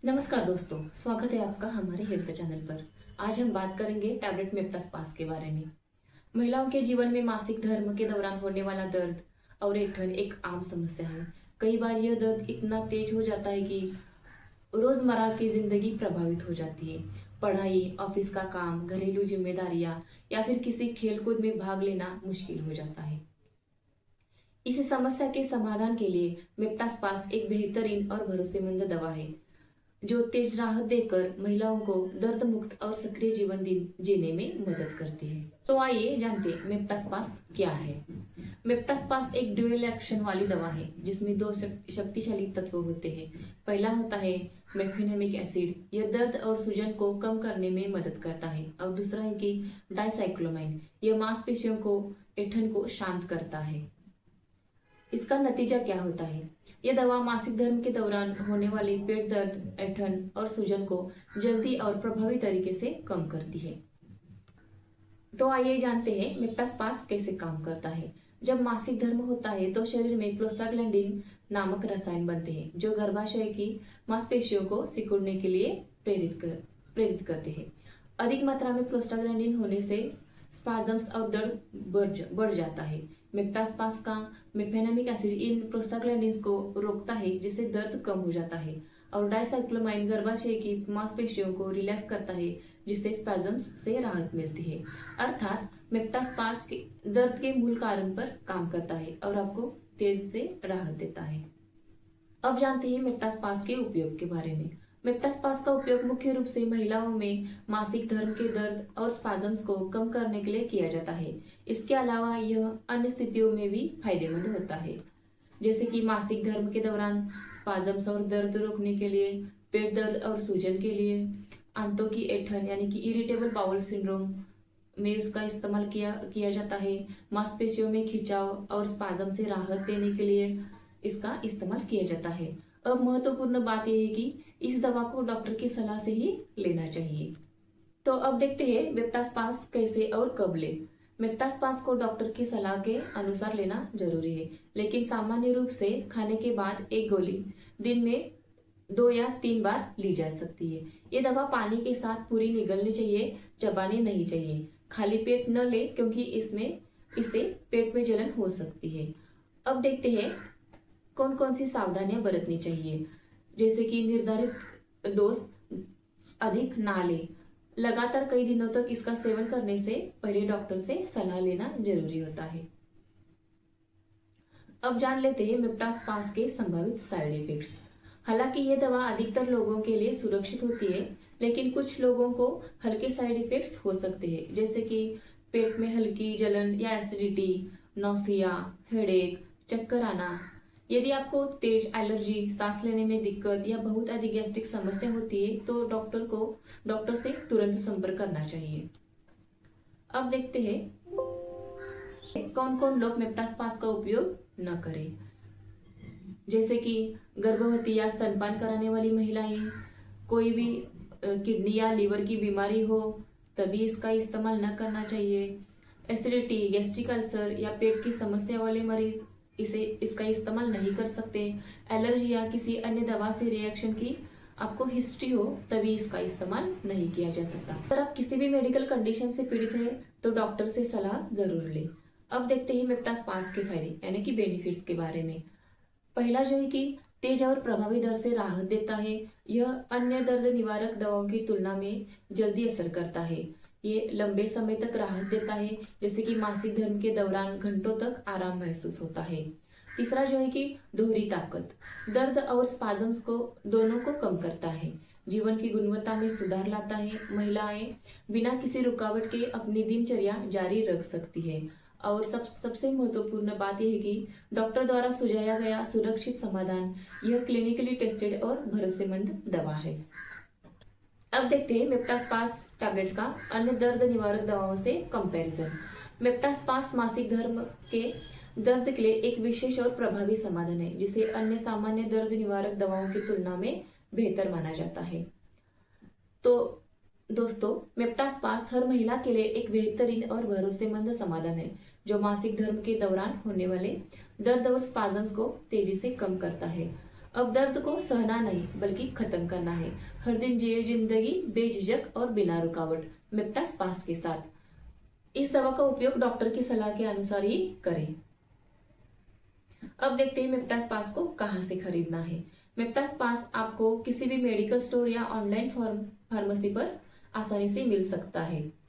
नमस्कार दोस्तों, स्वागत है आपका हमारे हेल्थ चैनल पर। आज हम बात करेंगे टैबलेट मेप्टास्पास के बारे में। महिलाओं के जीवन में मासिक धर्म के दौरान होने वाला दर्द और ऐंठन एक आम समस्या है। कई बार यह दर्द इतना तेज हो जाता है कि रोजमर्रा की जिंदगी प्रभावित हो जाती है। पढ़ाई, ऑफिस का काम, घरेलू जिम्मेदारियां या फिर किसी खेलकूद में भाग लेना मुश्किल हो जाता है। इस समस्या के समाधान के लिए मेप्टास्पास एक बेहतरीन और भरोसेमंद दवा है जो तेज राहत देकर महिलाओं को दर्द मुक्त और सक्रिय जीवन जीने में मदद करती है। तो आइए जानते हैं मेप्टास्पास क्या है। मेप्टास्पास एक ड्यूअल एक्शन वाली दवा है जिसमें दो शक्तिशाली तत्व होते हैं। पहला होता है मेफेनेमिक एसिड, यह दर्द और सूजन को कम करने में मदद करता है। और दूसरा है कि डाइसाइक्लोमाइन, यह मांसपेशियों को ऐंठन को शांत करता है। इसका नतीजा क्या होता है? यह दवा मासिक धर्म के दौरान होने वाले पेट दर्द, ऐंठन और सूजन को जल्दी और प्रभावी तरीके से कम करती है। तो आइए जानते हैं मेप्टास्पास कैसे काम करता है। जब मासिक धर्म होता है तो शरीर में प्रोस्टाग्लैंडिन नामक रसायन बनते हैं जो गर्भाशय की मांसपेशियों को सिकुड़ने के लिए प्रेरित करते हैं। अधिक मात्रा में प्रोस्टाग्लैंडिन होने से स्पाजम्स और दर्द बढ़ जाता है। मेप्टास्पास का मेफेनेमिक एसिड इन प्रोस्टाग्लैंडिन्स को रोकता है जिससे दर्द कम हो जाता है। और डाइसाइक्लोमाइन गर्भाशय की मांसपेशियों को रिलैक्स करता है जिससे स्पाजम्स से राहत मिलती है। अर्थात मेप्टास्पास के दर्द के मूल कारण पर काम करता है और आपको तेज से राहत देता है। अब जानते हैं मेप्टास्पास के उपयोग के बारे में। मेप्टास्पास का उपयोग मुख्य रूप से महिलाओं में मासिक धर्म के दर्द और स्पाजम्स को कम करने के लिए किया जाता है। इसके अलावा यह अन्य स्थितियों में भी फायदेमंद होता है, जैसे कि मासिक धर्म के दौरान स्पाजम्स और दर्द रोकने के लिए, पेट दर्द और सूजन के लिए, आंतों की ऐंठन यानी कि इरिटेबल बाउल सिंड्रोम में इसका इस्तेमाल किया जाता है। मांसपेशियों में खिंचाव और स्पाजम से राहत देने के लिए इसका इस्तेमाल किया जाता है। अब महत्वपूर्ण बात यह है कि इस दवा को डॉक्टर की सलाह से ही लेना चाहिए। तो अब देखते हैं मेप्टास्पास कैसे और कब ले। मेप्टास्पास को डॉक्टर की सलाह के अनुसार लेना जरूरी है, लेकिन सामान्य रूप से खाने के बाद एक गोली दिन में 2 या 3 बार ली जा सकती है। ये दवा पानी के साथ पूरी निगलनी चाहिए, चबानी नहीं चाहिए। खाली पेट न ले क्योंकि इससे पेट में जलन हो सकती है। अब देखते हैं कौन कौन सी सावधानियां बरतनी चाहिए, जैसे कि निर्धारित डोज अधिक ना ले। लगातार कई दिनों तक इसका सेवन करने से पहले डॉक्टर से सलाह लेना जरूरी होता है। अब जान लेते हैं मेप्टास्पास के संभावित साइड इफेक्ट्स। हालांकि यह दवा अधिकतर लोगों के लिए सुरक्षित होती है, लेकिन कुछ लोगों को हल्के साइड इफेक्ट्स हो सकते हैं, जैसे कि पेट में हल्की जलन या एसिडिटी, नौसिया, हेडेक, चक्कर आना। यदि आपको तेज एलर्जी, सांस लेने में दिक्कत या बहुत अधिक गैस्ट्रिक समस्या होती है तो डॉक्टर से तुरंत संपर्क करना चाहिए। अब देखते हैं कौन कौन लोग मेप्टास्पास का उपयोग न करें, जैसे कि गर्भवती या स्तनपान कराने वाली महिलाएं, कोई भी किडनी या लीवर की बीमारी हो तभी इसका इस्तेमाल न करना चाहिए। एसिडिटी, गैस्ट्रिक अल्सर या पेट की समस्या वाले मरीज इसका इस्तेमाल नहीं कर सकते। एलर्जी या किसी अन्य दवा से रिएक्शन की आपको हिस्ट्री हो तभी इसका इस्तेमाल नहीं किया जा सकता। अगर आप किसी भी मेडिकल कंडीशन से पीड़ित है तो डॉक्टर से सलाह जरूर लें। अब देखते हैं मेप्टास्पास के फायदे यानी कि बेनिफिट्स के बारे में। पहला जो है कि तेज और प्रभावी दर से राहत देता है। यह अन्य दर्द निवारक दवाओं की तुलना में जल्दी असर करता है। ये लंबे समय तक राहत देता है, जैसे कि मासिक धर्म के दौरान घंटों तक आराम महसूस होता है। तीसरा जो है कि दोहरी ताकत, दर्द और स्पाजम्स को दोनों को कम करता है, जीवन की गुणवत्ता में सुधार लाता है। महिलाएं बिना किसी रुकावट के अपनी दिनचर्या जारी रख सकती है। और सबसे महत्वपूर्ण बात यह है कि डॉक्टर द्वारा सुझाया गया सुरक्षित समाधान, यह क्लिनिकली टेस्टेड और भरोसेमंद दवा है। अब देखते हैं मेप्टास्पास टैबलेट का अन्य दर्द निवारक दवाओं से कंपैरिजन। मेप्टास्पास मासिक धर्म के दर्द के लिए एक विशेष और प्रभावी समाधान है, जिसे अन्य सामान्य दर्द निवारक दवाओं की तुलना में बेहतर माना जाता है। तो दोस्तों, मेप्टास्पास हर महिला के लिए एक बेहतरीन और भरोसेमंद समाधान है जो मासिक धर्म के दौरान होने वाले दर्द और स्पाजम्स को तेजी से कम करता है। अब दर्द को सहना नहीं बल्कि खत्म करना है। हर दिन जिए जिंदगी बेझिझक और बिना रुकावट, मेप्टास पास के साथ। इस दवा का उपयोग डॉक्टर की सलाह के अनुसार ही करें। अब देखते हैं मेप्टास पास को कहाँ से खरीदना है। मेप्टास पास आपको किसी भी मेडिकल स्टोर या ऑनलाइन फार्मेसी पर आसानी से मिल सकता है।